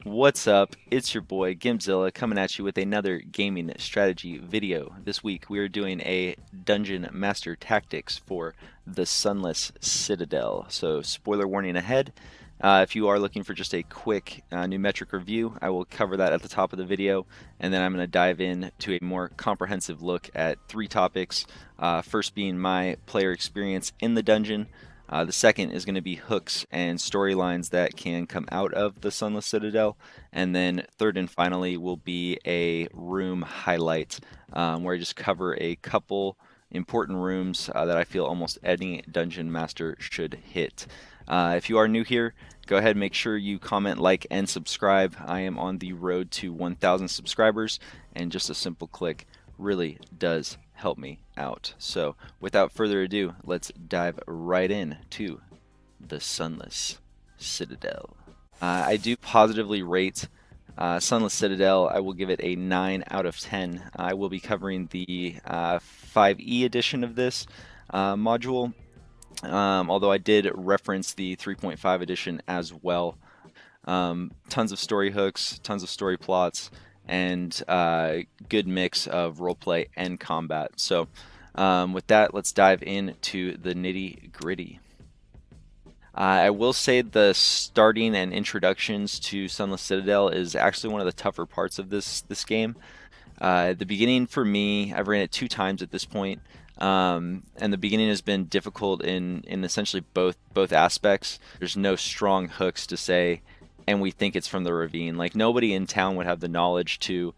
What's up? It's your boy Gimzilla coming at you with another gaming strategy video. This week we are doing a Dungeon Master Tactics for the Sunless Citadel. So spoiler warning ahead. If you are looking for just a quick numeric review, I will cover that at the top of the video, and then I'm going to dive in to a more comprehensive look at three topics. First being my player experience in the dungeon. The second is going to be hooks and storylines that can come out of the Sunless Citadel. And then third and finally will be a room highlight where I just cover a couple important rooms that I feel almost any dungeon master should hit. If you are new here, go ahead and make sure you comment, like, and subscribe. I am on the road to 1,000 subscribers, and just a simple click really does help me out. So without further ado, let's dive right in to the Sunless Citadel. I do positively rate Sunless Citadel. I will give it a 9 out of 10. I will be covering the 5e edition of this module, although I did reference the 3.5 edition as well. Tons of story hooks, tons of story plots, and good mix of roleplay and combat. So with that, let's dive into the nitty gritty. I will say the starting and introductions to Sunless Citadel is actually one of the tougher parts of this game. The beginning for me, I've ran it 2 times at this point, and the beginning has been difficult in essentially both aspects. There's no strong hooks to say, and we think it's from the ravine. Like nobody in town would have the knowledge to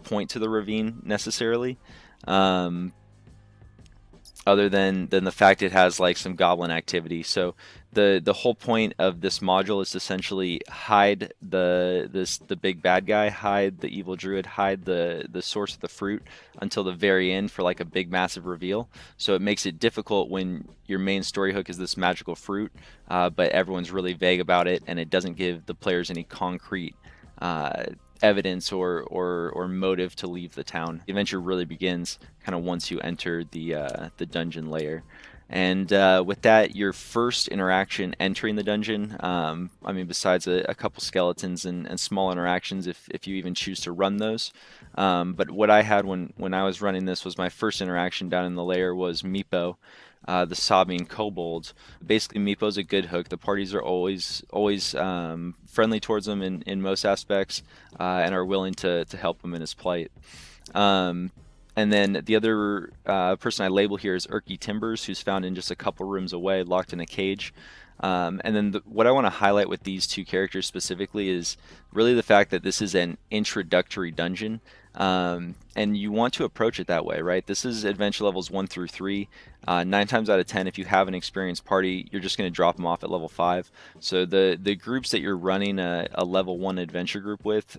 point to the ravine necessarily. Um, Other than the fact it has like some goblin activity. So the whole point of this module is to essentially hide the big bad guy, hide the evil druid, hide the source of the fruit until the very end for like a big massive reveal. So it makes it difficult when your main story hook is this magical fruit, but everyone's really vague about it, and it doesn't give the players any concrete uh, evidence or motive to leave the town. The adventure really begins kind of once you enter the dungeon layer. And with that, your first interaction entering the dungeon, I mean, besides a couple skeletons and small interactions, if you even choose to run those. But what I had when I was running this was my first interaction down in the lair was Meepo, the sobbing kobold. Basically, Meepo's a good hook. The parties are always friendly towards him in most aspects, and are willing to help him in his plight. Um, and then the other person I label here is Erky Timbers, who's found in just a couple rooms away, locked in a cage. And then what I want to highlight with these two characters specifically is really the fact that this is an introductory dungeon. And you want to approach it that way, right? This is adventure levels 1 through 3. 9 times out of 10, if you have an experienced party, you're just going to drop them off at level 5. So the groups that you're running a level 1 adventure group with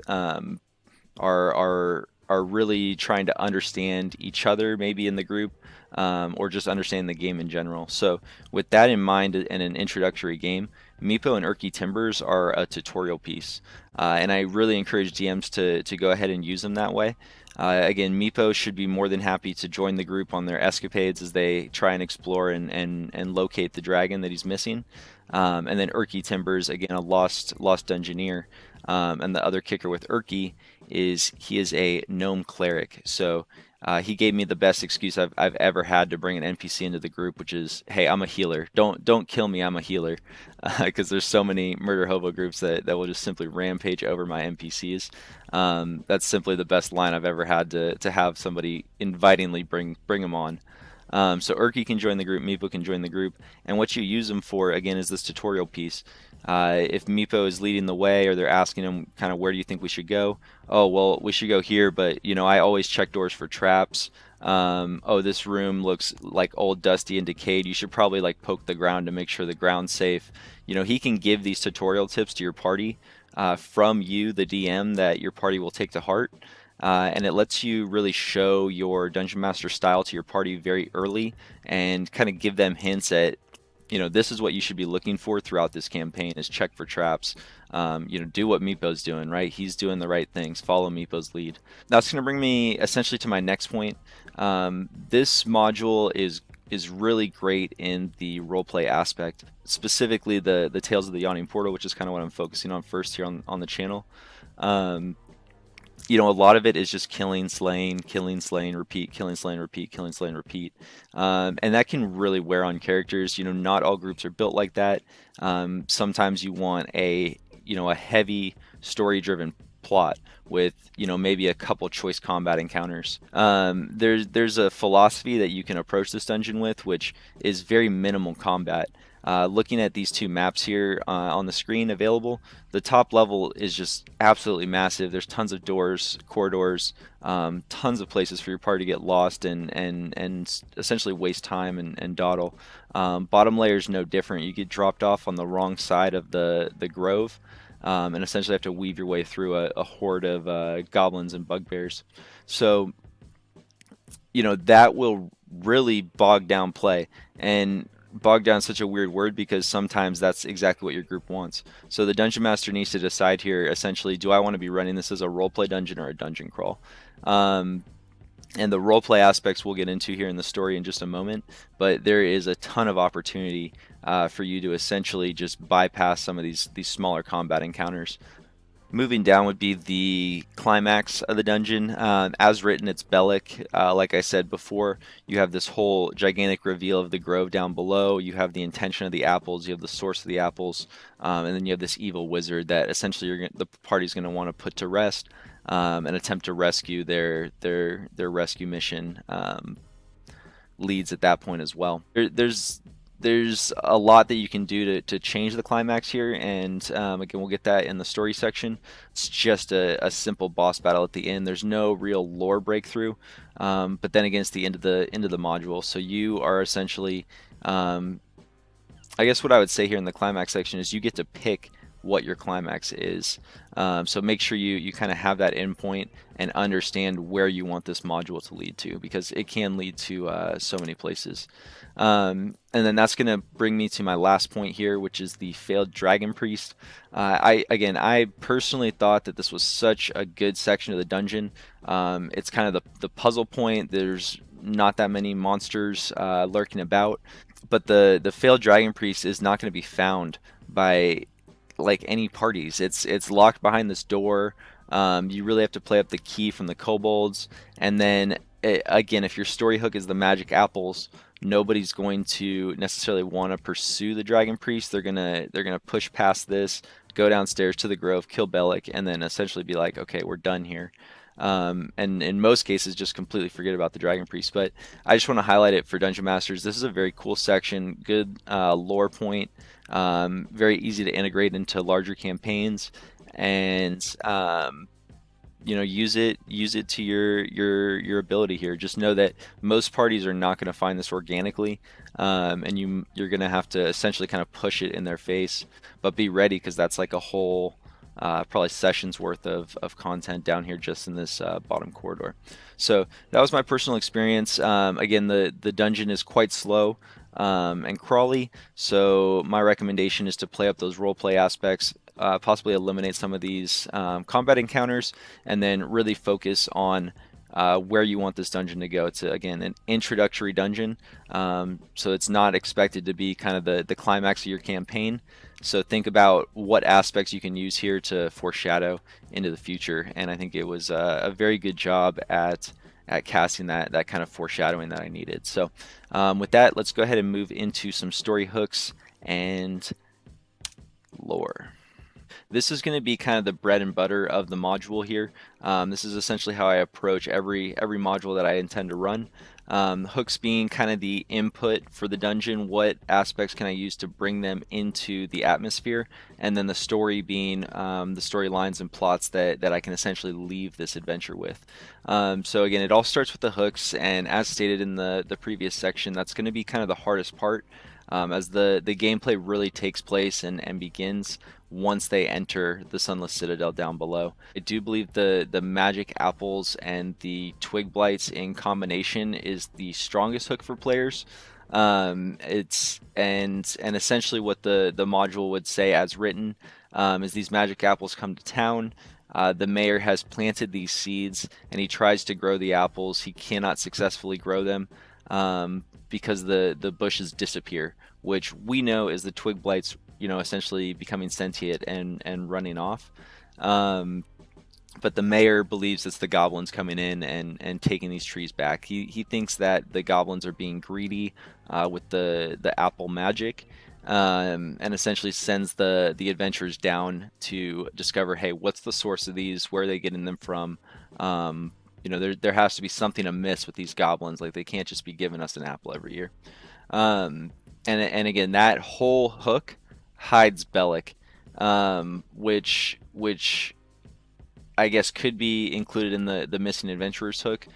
are really trying to understand each other, maybe in the group, or just understand the game in general. So with that in mind, in an introductory game, Meepo and Erky Timbers are a tutorial piece, and I really encourage DMs to go ahead and use them that way. Again, Meepo should be more than happy to join the group on their escapades as they try and explore and locate the dragon that he's missing. And then Erky Timbers, again, a lost dungeoneer. And the other kicker with Erky is he is a gnome cleric. So he gave me the best excuse I've ever had to bring an NPC into the group, which is, hey, I'm a healer. Don't kill me. I'm a healer, because there's so many murder hobo groups that will just simply rampage over my NPCs. That's simply the best line I've ever had to have somebody invitingly bring them on. So Erky can join the group, Meepo can join the group, and what you use them for, again, is this tutorial piece. If Meepo is leading the way, or they're asking him kind of where do you think we should go? Oh, well, we should go here, but you know, I always check doors for traps. Oh, this room looks like old, dusty, and decayed. You should probably like poke the ground to make sure the ground's safe. You know, he can give these tutorial tips to your party from you, the DM, that your party will take to heart. And it lets you really show your Dungeon Master style to your party very early and kind of give them hints at, you know, this is what you should be looking for throughout this campaign is check for traps. You know, do what Meepo's doing, right? He's doing the right things. Follow Meepo's lead. That's going to bring me essentially to my next point. This module is is really great in the roleplay aspect, specifically the Tales of the Yawning Portal, which is kind of what I'm focusing on first here on the channel. Um, a lot of it is just killing, slaying, repeat, killing, slaying, repeat, killing, slaying, repeat. And that can really wear on characters. Not all groups are built like that. Sometimes you want a heavy story-driven plot with, maybe a couple choice combat encounters. There's a philosophy that you can approach this dungeon with, which is very minimal combat. Looking at these two maps here on the screen available, the top level is just absolutely massive. There's tons of doors, corridors, tons of places for your party to get lost and essentially waste time and dawdle. Bottom layer is no different. You get dropped off on the wrong side of the grove, and essentially have to weave your way through a horde of goblins and bugbears. So, that will really bog down play. And bog down is such a weird word because sometimes that's exactly what your group wants. So the dungeon master needs to decide here, essentially, do I want to be running this as a roleplay dungeon or a dungeon crawl? And the roleplay aspects we'll get into here in the story in just a moment, but there is a ton of opportunity for you to essentially just bypass some of these smaller combat encounters. Moving down would be the climax of the dungeon. As written, it's Belak. Like I said before, you have this whole gigantic reveal of the grove down below. You have the intention of the apples. You have the source of the apples, and then you have this evil wizard that essentially the party's going to want to put to rest and attempt to rescue their rescue mission. Leads at that point as well. There's a lot that you can do to change the climax here, and again, we'll get that in the story section. It's just a simple boss battle at the end. There's no real lore breakthrough, but then again, it's the end of the module, so you are essentially, I guess what I would say here in the climax section is you get to pick what your climax is. So make sure you kind of have that endpoint and understand where you want this module to lead to, because it can lead to so many places. And then that's going to bring me to my last point here, which is the failed dragon priest. I personally thought that this was such a good section of the dungeon. It's kind of the puzzle point. There's not that many monsters lurking about, but the failed dragon priest is not going to be found by like any parties. It's locked behind this door. You really have to play up the key from the kobolds, and then again, if your story hook is the magic apples, nobody's going to necessarily want to pursue the dragon priest. They're gonna push past this, go downstairs to the grove, kill Belak, and then essentially be like, okay, we're done here. And in most cases, just completely forget about the dragon priest. But I just want to highlight it for dungeon masters. This is a very cool section, good lore point, very easy to integrate into larger campaigns, and use it to your ability here. Just know that most parties are not going to find this organically, and you're going to have to essentially kind of push it in their face. But be ready, because that's like a whole probably sessions worth of content down here just in this bottom corridor. So that was my personal experience. Again, the dungeon is quite slow and crawly, so my recommendation is to play up those roleplay aspects, possibly eliminate some of these combat encounters, and then really focus on where you want this dungeon to go. It's again an introductory dungeon, so it's not expected to be kind of the climax of your campaign. So think about what aspects you can use here to foreshadow into the future, and I think it was a very good job at casting that kind of foreshadowing that I needed. So with that, let's go ahead and move into some story hooks and lore. This is going to be kind of the bread and butter of the module here. This is essentially how I approach every module that I intend to run. Hooks being kind of the input for the dungeon, what aspects can I use to bring them into the atmosphere, and then the story being the storylines and plots that I can essentially leave this adventure with. So again, it all starts with the hooks, and as stated in the previous section, that's going to be kind of the hardest part, as the gameplay really takes place and begins once they enter the Sunless Citadel down below. I do believe the magic apples and the twig blights in combination is the strongest hook for players. It's and essentially what the module would say as written is these magic apples come to town. The mayor has planted these seeds and he tries to grow the apples. He cannot successfully grow them. because the bushes disappear, which we know is the twig blights, essentially becoming sentient and running off. Um, but the mayor believes it's the goblins coming in and taking these trees back. He thinks that the goblins are being greedy with the apple magic, and essentially sends the adventurers down to discover, hey, what's the source of these? Where are they getting them from? There has to be something amiss with these goblins. Like they can't just be giving us an apple every year. And again, that whole hook hides Belak, which I guess could be included in the missing adventurers hook,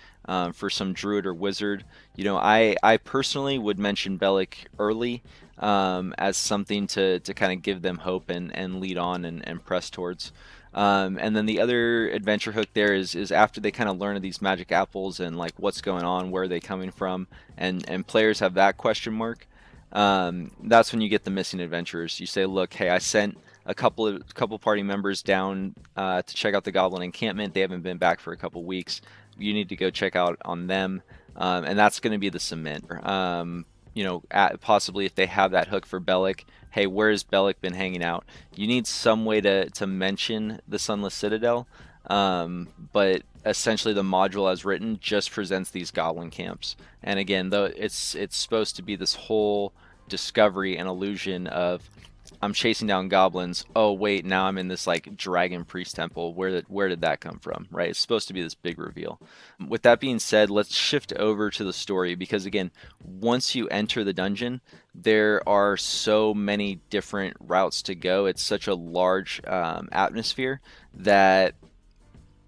for some druid or wizard. I personally would mention Belak early, as something to kind of give them hope and lead on and press towards. And then the other adventure hook there is after they kind of learn of these magic apples and like what's going on, where are they coming from, and players have that question mark. That's when you get the missing adventurers. You say, look, hey, I sent a couple party members down to check out the goblin encampment. They haven't been back for a couple weeks. You need to go check out on them, and that's going to be the cement. Possibly if they have that hook for Belak, hey, where's Belak been hanging out? You need some way to mention the Sunless Citadel, but essentially the module as written just presents these goblin camps. And again, though it's supposed to be this whole discovery and illusion of I'm chasing down goblins. Oh wait, now I'm in this like dragon priest temple. Where did that come from? Right? It's supposed to be this big reveal. With that being said, let's shift over to the story because again, once you enter the dungeon, there are so many different routes to go. It's such a large atmosphere that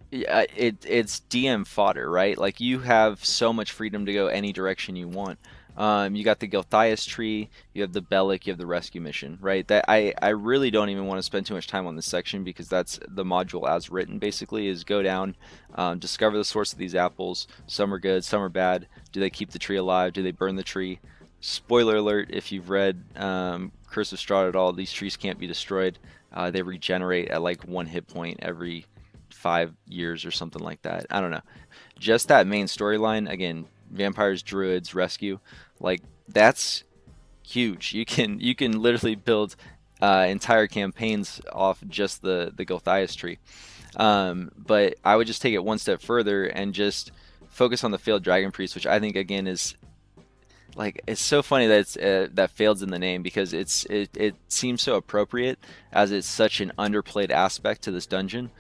yeah, it's DM fodder, right? Like you have so much freedom to go any direction you want. You got the Gilthias tree, you have the Bellic, you have the rescue mission, right? That I really don't even want to spend too much time on this section because that's the module as written. Basically, is go down, discover the source of these apples. Some are good, some are bad. Do they keep the tree alive? Do they burn the tree? Spoiler alert: if you've read Curse of Strahd at all, these trees can't be destroyed. They regenerate at like 1 hit point every 5 years or something like that. I don't know. Just that main storyline, again, vampires, druids, rescue, like that's huge. You can literally build entire campaigns off just the Gulthias tree. But I would just take it one step further and just focus on the failed dragon priest, which I think again is like it's so funny that it's that failed's in the name because it seems so appropriate as it's such an underplayed aspect to this dungeon.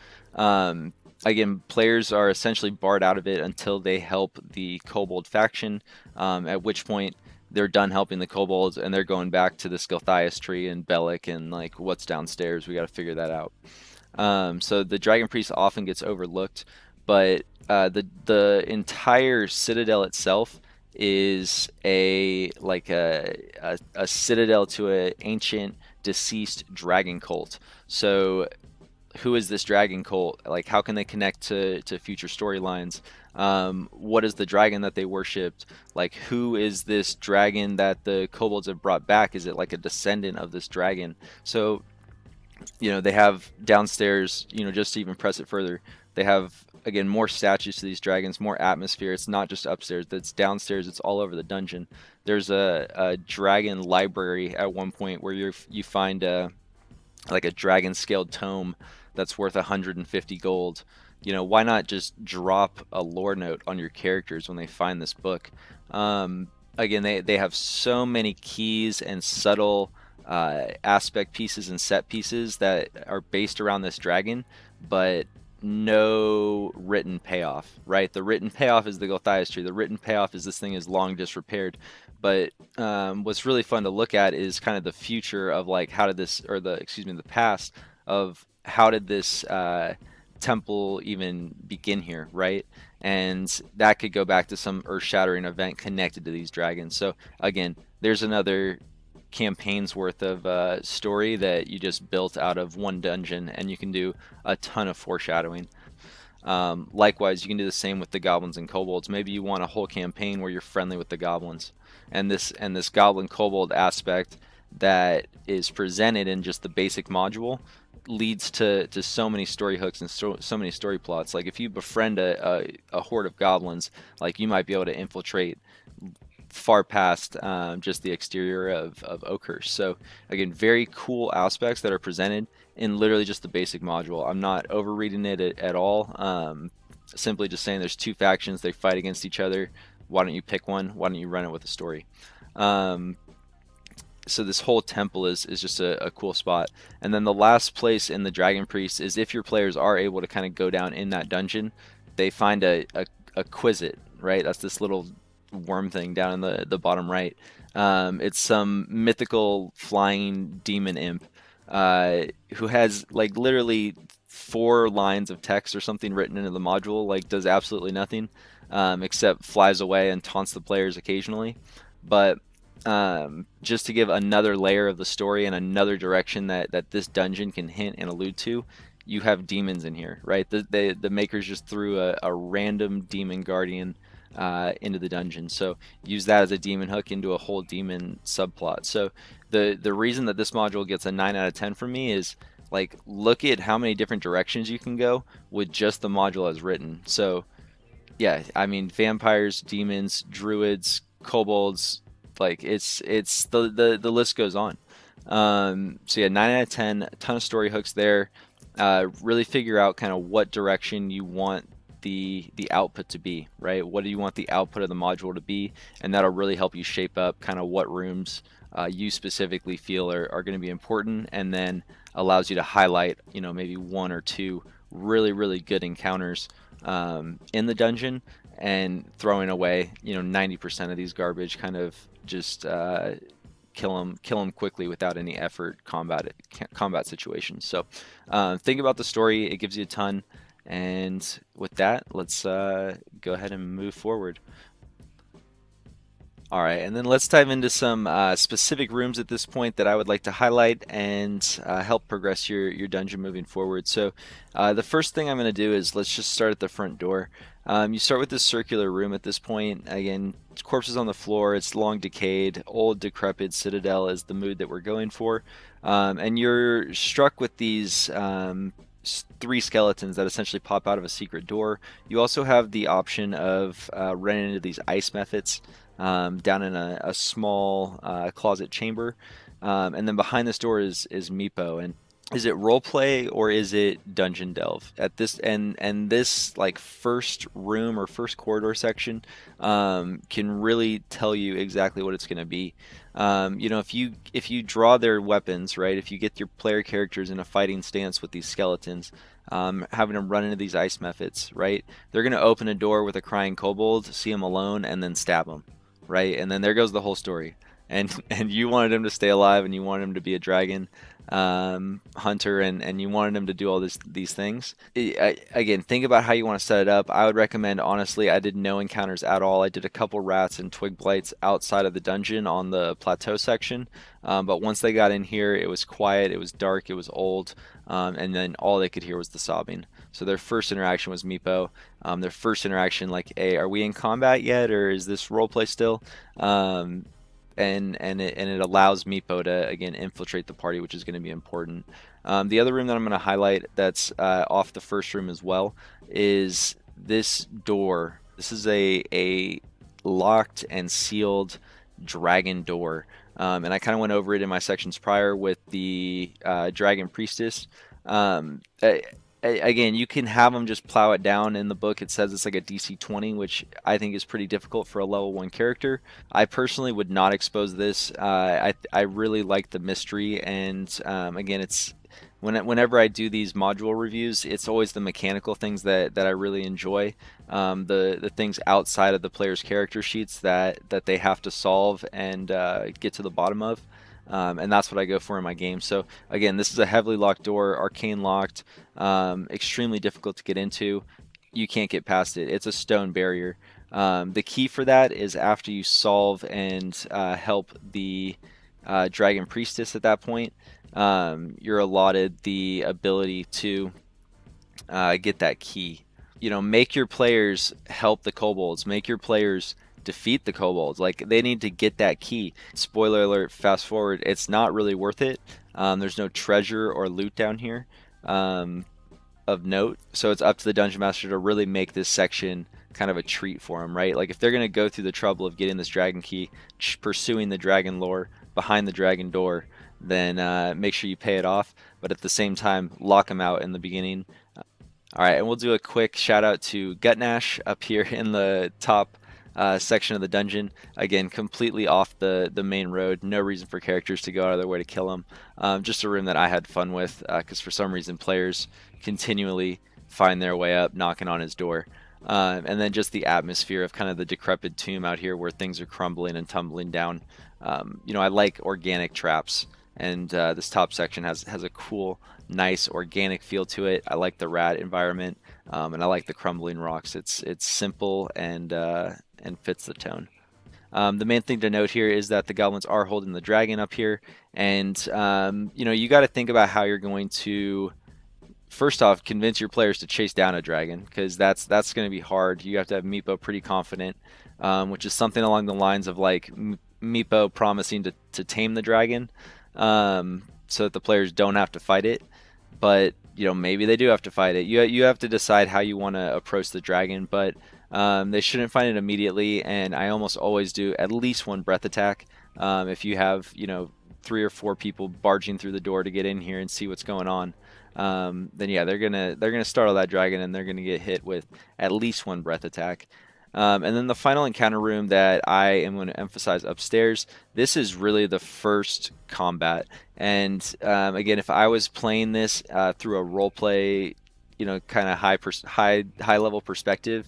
Again, players are essentially barred out of it until they help the kobold faction, at which point they're done helping the kobolds and they're going back to the Skilthias tree and Bellic and like what's downstairs. We got to figure that out. So the dragon priest often gets overlooked, but the entire citadel itself is a citadel to an ancient deceased dragon cult. So who is this dragon cult? Like, how can they connect to future storylines? What is the dragon that they worshipped? Like, who is this dragon that the kobolds have brought back? Is it like a descendant of this dragon? So, they have downstairs, just to even press it further, they have, again, more statues to these dragons, more atmosphere. It's not just upstairs, it's downstairs, it's all over the dungeon. There's a dragon library at one point where you find like a dragon scaled tome that's worth 150 gold. Why not just drop a lore note on your characters when they find this book? Again, they have so many keys and subtle aspect pieces and set pieces that are based around this dragon, but no written payoff, right? The written payoff is the Gulthias tree. The written payoff is this thing is long disrepaired. But what's really fun to look at is kind of the future of like how did this, or the past of how did this temple even begin here, right? And that could go back to some earth-shattering event connected to these dragons. So again, there's another campaign's worth of story that you just built out of one dungeon, and you can do a ton of foreshadowing. Likewise, you can do the same with the goblins and kobolds. Maybe you want a whole campaign where you're friendly with the goblins, and this goblin kobold aspect that is presented in just the basic module leads to so many story hooks and so many story plots. Like if you befriend a horde of goblins, like you might be able to infiltrate far past just the exterior of Oakhurst. So again, very cool aspects that are presented in literally just the basic module. I'm not overreading it at all. Simply just saying there's two factions, they fight against each other. Why don't you pick one? Why don't you run it with a story? Um, so this whole temple is just a cool spot. And then the last place in the Dragon Priest is if your players are able to kind of go down in that dungeon, they find a Quizit, right? That's this little worm thing down in the bottom right. It's some mythical flying demon imp who has like literally 4 lines of text or something written into the module, like does absolutely nothing except flies away and taunts the players occasionally. But just to give another layer of the story and another direction that this dungeon can hint and allude to, you have demons in here, right? The makers just threw a random demon guardian into the dungeon, so use that as a demon hook into a whole demon subplot. So the reason that this module gets a 9 out of 10 from me is like look at how many different directions you can go with just the module as written. So yeah, I mean vampires, demons, druids, kobolds, like it's the list goes on. So yeah, 9 out of 10, a ton of story hooks there. Really figure out kind of what direction you want the output to be, right? What do you want the output of the module to be? And that'll really help you shape up kind of what rooms you specifically feel are going to be important, and then allows you to highlight, you know, maybe 1 or 2 really good encounters in the dungeon, and throwing away, you know, 90% of these garbage, kind of just kill them quickly without any effort combat situations. So think about the story; it gives you a ton. And with that, let's go ahead and move forward. All right, and then let's dive into some specific rooms at this point that I would like to highlight and help progress your dungeon moving forward. So the first thing I'm going to do is let's just start at the front door. You start with this circular room at this point. Again, corpses on the floor, it's long decayed, old decrepit Citadel is the mood that we're going for. And you're struck with these 3 skeletons that essentially pop out of a secret door. You also have the option of running into these ice methods down in a small closet chamber. And then behind this door is Meepo. And is it roleplay or is it dungeon delve at this, and this like first room or first corridor section can really tell you exactly what it's going to be. You know, if you draw their weapons, right, if you get your player characters in a fighting stance with these skeletons, having them run into these ice methods, right, they're going to open a door with a crying kobold, see him alone, and then stab him, right, and then there goes the whole story. And you wanted him to stay alive, and you wanted him to be a dragon hunter, and you wanted him to do all these things. Again, think about how you want to set it up. I would recommend, honestly, I did no encounters at all. I did a couple rats and twig blights outside of the dungeon on the plateau section, but once they got in here, it was quiet, it was dark, it was old, and then all they could hear was the sobbing. So their first interaction was Meepo. Their first interaction, like, hey, are we in combat yet, or is this roleplay still? And it allows Meepo to again infiltrate the party, which is going to be important. The other room that I'm going to highlight that's off the first room as well is this door. This is a locked and sealed dragon door, and I kind of went over it in my sections prior with the dragon priestess. Um, Again, you can have them just plow it down. In the book it says it's like a DC 20, which I think is pretty difficult for a level 1 character. I personally would not expose this. I really like the mystery, and again, it's whenever I do these module reviews, it's always the mechanical things that I really enjoy. The things outside of the player's character sheets that they have to solve and get to the bottom of. And that's what I go for in my game. So again, this is a heavily locked door, arcane locked, extremely difficult to get into. You can't get past it. It's a stone barrier. The key for that is after you solve and help the dragon priestess at that point, you're allotted the ability to get that key. You know, make your players help the kobolds, make your players defeat the kobolds. Like, they need to get that key. Spoiler alert, fast forward, it's not really worth it. There's no treasure or loot down here of note, so it's up to the dungeon master to really make this section kind of a treat for them, right? Like if they're gonna go through the trouble of getting this dragon key, pursuing the dragon lore behind the dragon door, then make sure you pay it off. But at the same time, lock them out in the beginning. All right, and we'll do a quick shout out to Gutnash up here in the top section of the dungeon. Again, completely off the main road. No reason for characters to go out of their way to kill him. Just a room that I had fun with because for some reason players continually find their way up, knocking on his door. And then just the atmosphere of kind of the decrepit tomb out here where things are crumbling and tumbling down. I like organic traps, and this top section has a cool, nice organic feel to it. I like the rat environment, and I like the crumbling rocks. It's simple and fits the tone. The main thing to note here is that the goblins are holding the dragon up here, and you got to think about how you're going to first off convince your players to chase down a dragon because that's going to be hard. You have to have Meepo pretty confident, which is something along the lines of like Meepo promising to tame the dragon, so that the players don't have to fight it. But maybe they do have to fight it. You have to decide how you want to approach the dragon, but they shouldn't find it immediately. And I almost always do at least one breath attack. If you have 3 or 4 people barging through the door to get in here and see what's going on, then yeah, they're gonna startle that dragon and they're gonna get hit with at least one breath attack. And then the final encounter room that I am going to emphasize upstairs, this is really the first combat. And again, if I was playing this through a roleplay, kind of high level perspective,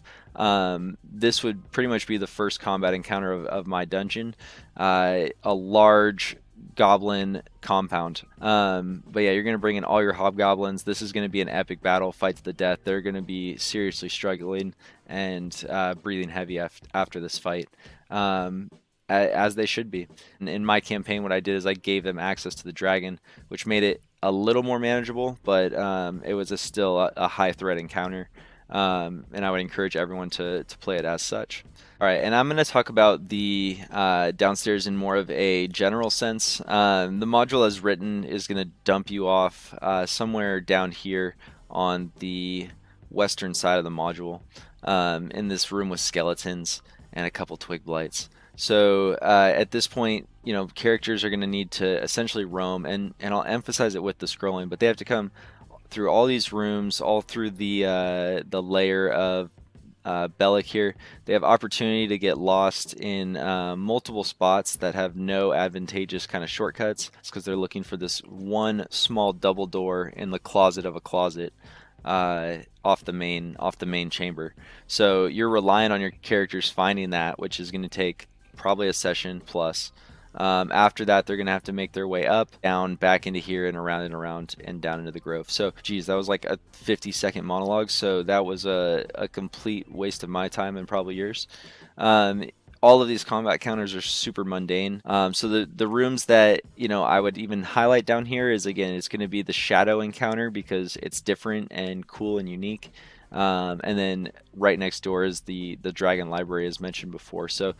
this would pretty much be the first combat encounter of my dungeon. A large goblin compound. But yeah, you're going to bring in all your hobgoblins. This is going to be an epic battle, fight to the death. They're going to be seriously struggling and breathing heavy after this fight, as they should be. In my campaign, what I did is I gave them access to the dragon, which made it a little more manageable, but it was still a high threat encounter. And I would encourage everyone to play it as such. All right, and I'm going to talk about the downstairs in more of a general sense. The module as written is going to dump you off somewhere down here on the western side of the module, in this room with skeletons and a couple twig blights. So at this point, characters are going to need to essentially roam, and I'll emphasize it with the scrolling, but they have to come through all these rooms, all through the layer of Belak here. They have opportunity to get lost in multiple spots that have no advantageous kind of shortcuts. It's because they're looking for this one small double door in the closet of a closet off the main chamber. So you're relying on your characters finding that, which is going to take probably a session plus. After that, they're going to have to make their way up, down, back into here, and around, and down into the grove. So, geez, that was like a 50-second monologue. So that was a complete waste of my time and probably yours. All of these combat counters are super mundane. So the rooms that I would even highlight down here is, again, it's going to be the shadow encounter because it's different and cool and unique. And then right next door is the dragon library, as mentioned before. So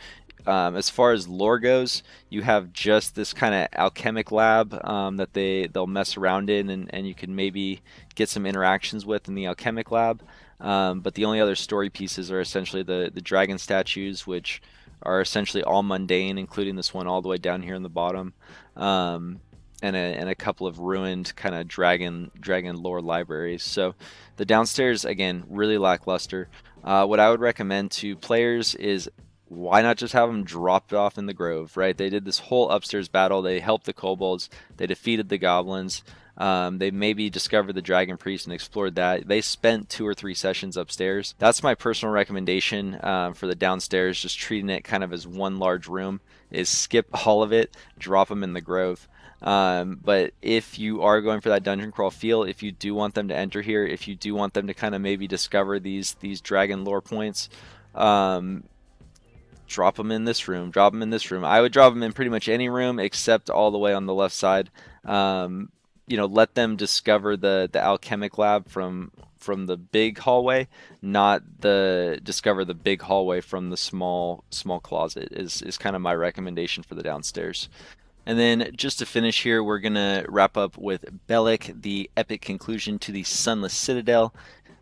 as far as lore goes, you have just this kind of alchemic lab that they'll mess around in, and you can maybe get some interactions with in the alchemic lab. But the only other story pieces are essentially the dragon statues, which are essentially all mundane, including this one all the way down here in the bottom, and a couple of ruined kind of dragon lore libraries. So the downstairs, again, really lackluster. What I would recommend to players is, why not just have them dropped off in the grove, right? They did this whole upstairs battle. They helped the kobolds. They defeated the goblins. They maybe discovered the dragon priest and explored that. They spent 2 or 3 sessions upstairs. That's my personal recommendation for the downstairs, just treating it kind of as one large room, is skip all of it, drop them in the grove. But if you are going for that dungeon crawl feel, if you do want them to enter here, if you do want them to kind of maybe discover these dragon lore points, drop them in this room, drop them in this room. I would drop them in pretty much any room except all the way on the left side. Let them discover the alchemic lab from the big hallway, not discover the big hallway from the small closet is kind of my recommendation for the downstairs. And then just to finish here, we're going to wrap up with Belak, the epic conclusion to the Sunless Citadel.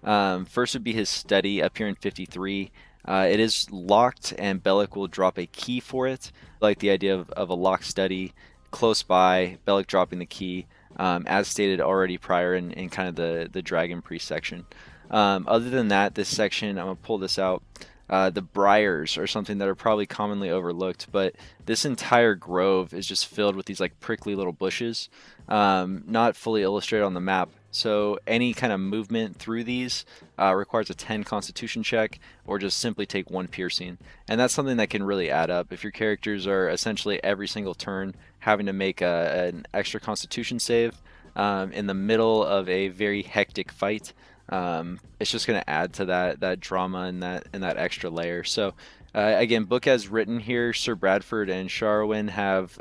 First would be his study up here in 53. It is locked, and Belak will drop a key for it. I like the idea of a locked study close by, Belak dropping the key, as stated already prior in kind of the Dragon Priest section. Other than that, this section, I'm going to pull this out. The briars are something that are probably commonly overlooked, but this entire grove is just filled with these like prickly little bushes, not fully illustrated on the map. So any kind of movement through these requires a 10 Constitution check, or just simply take 1 piercing. And that's something that can really add up. If your characters are essentially every single turn having to make an extra Constitution save in the middle of a very hectic fight, it's just going to add to that drama and that extra layer. So again, book as written here, Sir Bradford and Sharwin have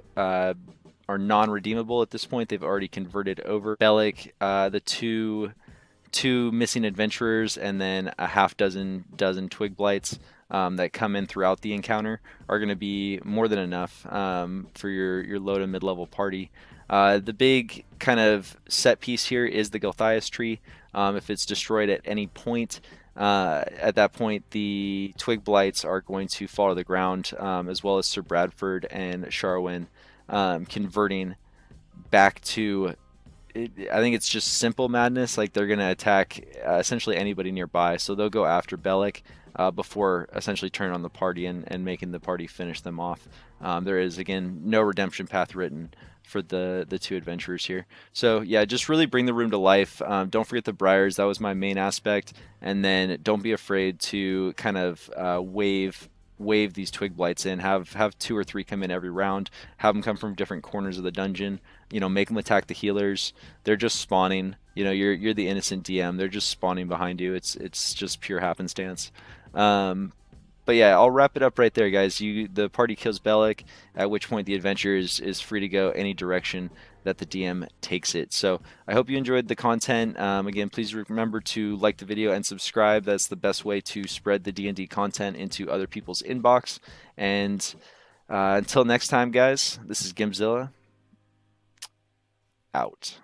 are non-redeemable at this point. They've already converted over. Belak, the two missing adventurers, and then a half dozen twig blights that come in throughout the encounter are going to be more than enough for your low to mid-level party. The big kind of set piece here is the Gulthias tree. If it's destroyed at any point, at that point the twig blights are going to fall to the ground, as well as Sir Bradford and Sharwin converting back to, I think it's just simple madness. Like they're going to attack essentially anybody nearby. So they'll go after Belak before essentially turning on the party and making the party finish them off. There is, again, no redemption path written for the two adventurers here. So yeah, just really bring the room to life. Don't forget the briars. That was my main aspect. And then don't be afraid to kind of wave these twig blights in. Have 2 or 3 come in every round. Have them come from different corners of the dungeon. You know, make them attack the healers. They're just spawning. You know, you're the innocent DM. They're just spawning behind you. It's just pure happenstance. Um, but yeah, I'll wrap it up right there, guys. The party kills Belak, at which point the adventure is free to go any direction that the DM takes it. So I hope you enjoyed the content. Again, please remember to like the video and subscribe. That's the best way to spread the D&D content into other people's inbox. And until next time, guys, this is Gimzilla, out.